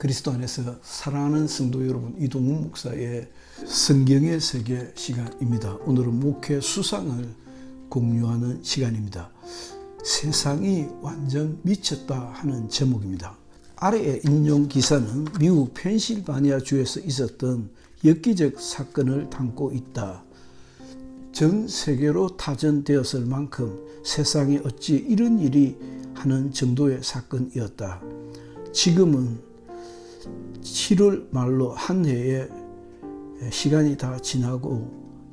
그리스도 안에서 사랑하는 성도 여러분, 이동훈 목사의 성경의 세계 시간입니다. 오늘은 목회 수상을 공유하는 시간입니다. 세상이 완전 미쳤다 하는 제목입니다. 아래의 인용 기사는 미국 펜실바니아 주에서 있었던 엽기적 사건을 담고 있다. 전 세계로 타전되었을 만큼 세상에 어찌 이런 일이 하는 정도의 사건이었다. 지금은 7월 말로 한 해의 시간이 다 지나고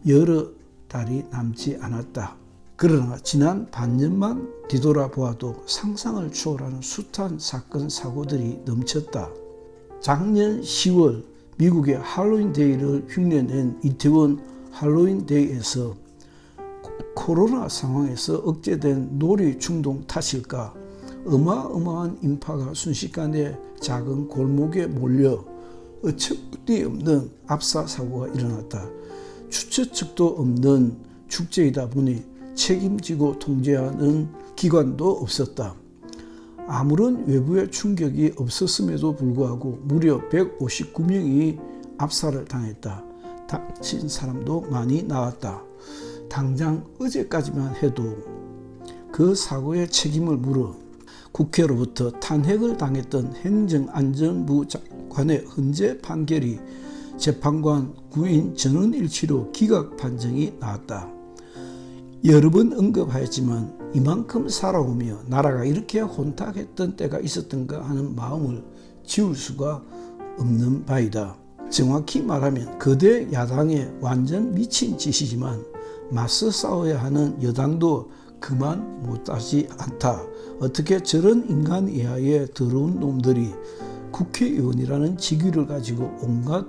여러 달이 남지 않았다. 그러나 지난 반년만 뒤돌아보아도 상상을 초월하는 숱한 사건 사고들이 넘쳤다. 작년 10월 미국의 할로윈 데이를 흉내낸 이태원 할로윈 데이에서 코로나 상황에서 억제된 놀이 충동 탓일까, 어마어마한 인파가 순식간에 작은 골목에 몰려 어처구니 없는 압사 사고가 일어났다. 주최측도 없는 축제이다 보니 책임지고 통제하는 기관도 없었다. 아무런 외부의 충격이 없었음에도 불구하고 무려 159명이 압사를 당했다. 다친 사람도 많이 나왔다. 당장 어제까지만 해도 그 사고의 책임을 물어 국회로부터 탄핵을 당했던 행정안전부 장관의 헌재 판결이 재판관 9인 전원일치로 기각 판정이 나왔다. 여러 번 언급하였지만 이만큼 살아오며 나라가 이렇게 혼탁했던 때가 있었던가 하는 마음을 지울 수가 없는 바이다. 정확히 말하면 거대 야당의 완전 미친 짓이지만 맞서 싸워야 하는 여당도 그만 못하지 않다. 어떻게 저런 인간 이하의 더러운 놈들이 국회의원이라는 직위를 가지고 온갖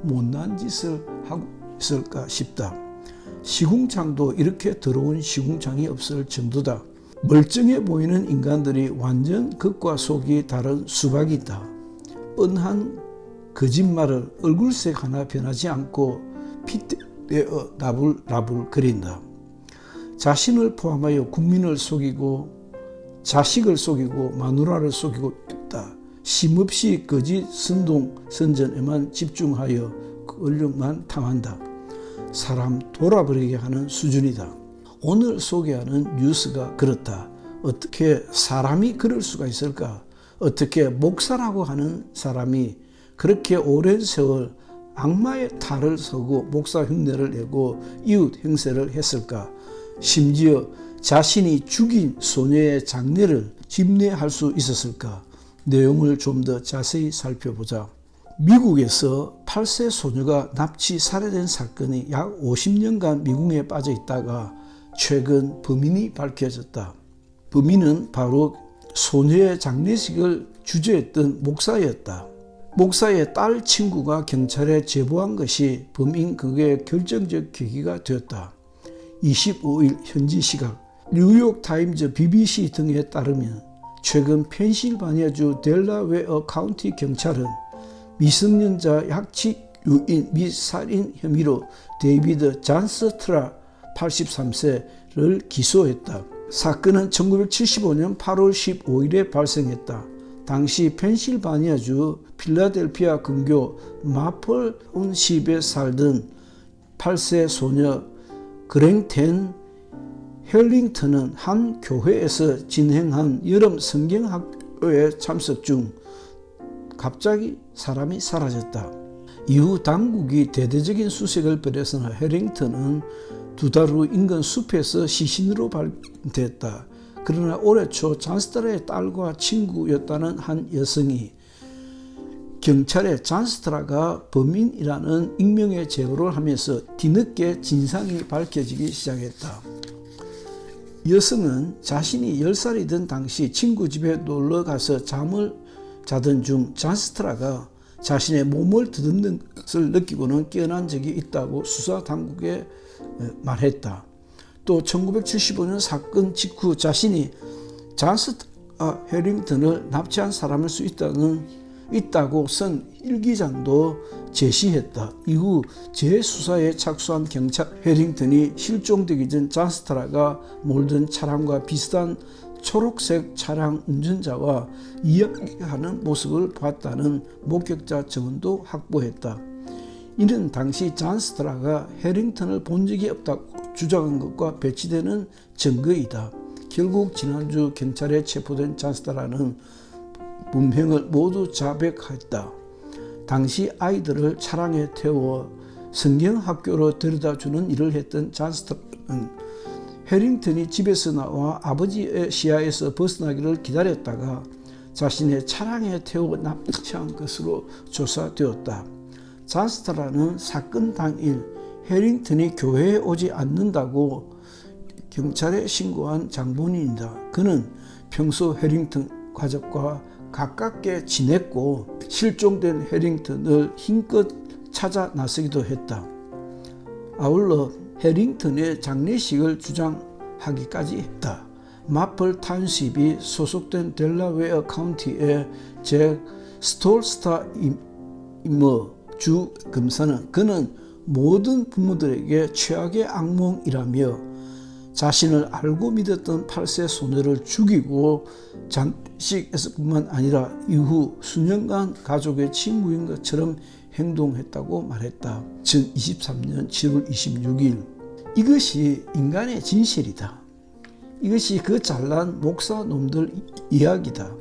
못난 짓을 하고 있을까 싶다. 시궁창도 이렇게 더러운 시궁창이 없을 정도다. 멀쩡해 보이는 인간들이 완전 겉과 속이 다른 수박이다. 뻔한 거짓말을 얼굴색 하나 변하지 않고 핏대어 나불나불 거린다. 자신을 포함하여 국민을 속이고 자식을 속이고 마누라를 속이고 있다. 쉼없이 거짓 선동 선전에만 집중하여 권력만 탐한다. 사람 돌아버리게 하는 수준이다. 오늘 소개하는 뉴스가 그렇다. 어떻게 사람이 그럴 수가 있을까? 어떻게 목사라고 하는 사람이 그렇게 오랜 세월 악마의 탈을 서고 목사 흉내를 내고 이웃 행세를 했을까? 심지어 자신이 죽인 소녀의 장례를 집례할 수 있었을까? 내용을 좀 더 자세히 살펴보자. 미국에서 8세 소녀가 납치 살해된 사건이 약 50년간 미궁에 빠져 있다가 최근 범인이 밝혀졌다. 범인은 바로 소녀의 장례식을 주재했던 목사였다. 목사의 딸 친구가 경찰에 제보한 것이 범인 극의 결정적 계기가 되었다. 25일 현지 시각 뉴욕 타임즈, BBC 등에 따르면 최근 펜실바니아주 델라웨어 카운티 경찰은 미성년자 약취 유인 및 살인 혐의로 데이비드 잔스트라 83세를 기소했다. 사건은 1975년 8월 15일에 발생했다. 당시 펜실바니아주 필라델피아 근교 마플온십에 살던 8세 소녀 그랭텐 헬링턴은 한 교회에서 진행한 여름 성경학교에 참석 중 갑자기 사람이 사라졌다. 이후 당국이 대대적인 수색을 벌였으나 헬링턴은 2달 후 인근 숲에서 시신으로 발견됐다. 그러나 올해 초 잔스트라의 딸과 친구였다는 한 여성이 경찰에 잔스트라가 범인이라는 익명의 제보를 하면서 뒤늦게 진상이 밝혀지기 시작했다. 여성은 자신이 10살이던 당시 친구 집에 놀러가서 잠을 자던 중 잔스트라가 자신의 몸을 더듬는 것을 느끼고는 깨어난 적이 있다고 수사당국에 말했다. 또 1975년 사건 직후 자신이 잔스트라 헬링턴을 납치한 사람일 수 있다고 쓴 일기장도 제시했다. 이후 재수사에 착수한 경찰 헬링턴이 실종되기 전 잔스트라가 몰던 차량과 비슷한 초록색 차량 운전자와 이야기하는 모습을 봤다는 목격자 증언도 확보했다. 이는 당시 잔스트라가 해링턴을 본 적이 없다고 주장한 것과 배치되는 증거이다. 결국 지난주 경찰에 체포된 잔스트라는 문명을 모두 자백했다. 당시 아이들을 차량에 태워 성경학교로 데려다주는 일을 했던 잔스트라는 해링턴이 집에서 나와 아버지의 시야에서 벗어나기를 기다렸다가 자신의 차량에 태워 납치한 것으로 조사되었다. 잔스트라는 사건 당일 해링턴이 교회에 오지 않는다고 경찰에 신고한 장본인이다. 그는 평소 해링턴 가족과 가깝게 지냈고 실종된 해링턴을 힘껏 찾아 나서기도 했다. 아울러 해링턴의 장례식을 주장하기까지 했다. 마플 타운십이 소속된 델라웨어 카운티의 잭 스톨스타이머 주 검사는 그는 모든 부모들에게 최악의 악몽이라며 자신을 알고 믿었던 8세 소녀를 죽이고 장례식에서뿐만 아니라 이후 수년간 가족의 친구인 것처럼 행동했다고 말했다. 2023년 7월 26일 이것이 인간의 진실이다. 이것이 그 잘난 목사 놈들 이야기다.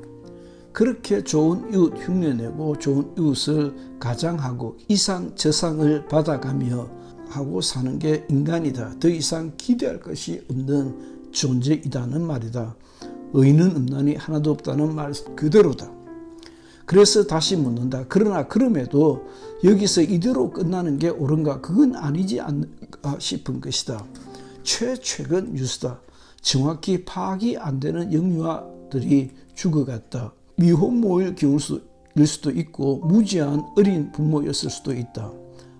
그렇게 좋은 이웃 흉내내고 좋은 이웃을 가장하고 이상 저상을 받아가며 하고 사는 게 인간이다. 더 이상 기대할 것이 없는 존재이다는 말이다. 의인은 없나니 하나도 없다는 말 그대로다. 그래서 다시 묻는다. 그러나 그럼에도 여기서 이대로 끝나는 게 옳은가? 그건 아니지 않을까 싶은 것이다. 최근 뉴스다. 정확히 파악이 안 되는 영유아들이 죽어갔다. 미혼모일 경우일 수도 있고 무지한 어린 부모였을 수도 있다.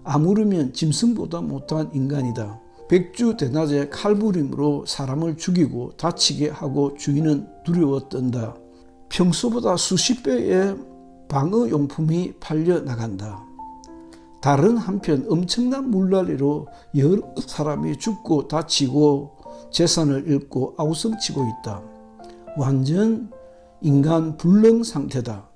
아무르면 짐승보다 못한 인간이다. 백주 대낮에 칼부림으로 사람을 죽이고 다치게 하고 주인은 두려워 떤다. 평소보다 수십 배의 방어용품이 팔려나간다. 다른 한편 엄청난 물난리로 여러 사람이 죽고 다치고 재산을 잃고 아우성치고 있다. 완전 인간 불능 상태다.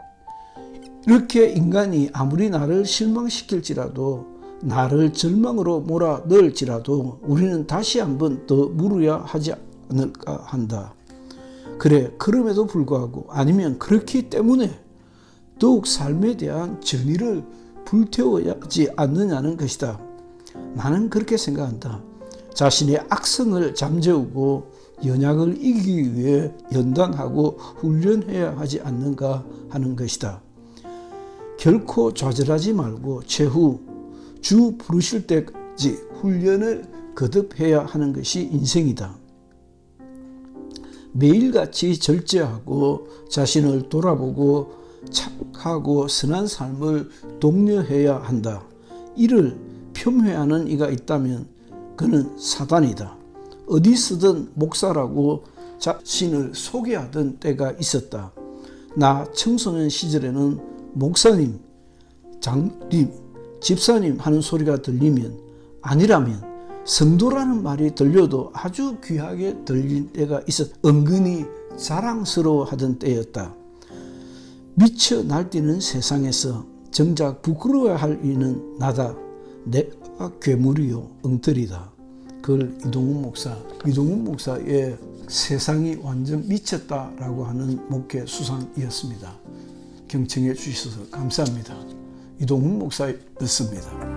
이렇게 인간이 아무리 나를 실망시킬지라도 나를 절망으로 몰아넣을지라도 우리는 다시 한번 더 물어야 하지 않을까 한다. 그래, 그럼에도 불구하고 아니면 그렇기 때문에 더욱 삶에 대한 정의를 불태워야 하지 않느냐는 것이다. 나는 그렇게 생각한다. 자신의 악성을 잠재우고 연약을 이기기 위해 연단하고 훈련해야 하지 않는가 하는 것이다. 결코 좌절하지 말고 최후 주 부르실 때까지 훈련을 거듭해야 하는 것이 인생이다. 매일같이 절제하고 자신을 돌아보고 착하고 선한 삶을 독려해야 한다. 이를 폄훼하는 이가 있다면 그는 사단이다. 어디서든 목사라고 자신을 소개하던 때가 있었다. 나 청소년 시절에는 목사님, 장님, 집사님 하는 소리가 들리면 아니라면 성도라는 말이 들려도 아주 귀하게 들릴 때가 은근히 자랑스러워하던 때였다. 미쳐 날뛰는 세상에서 정작 부끄러워야 할 이는 나다. 내가 괴물이요 엉터리다. 그걸 이동훈 목사의 세상이 완전 미쳤다라고 하는 목회 수상이었습니다. 경청해 주셔서 감사합니다. 이동훈 목사였습니다.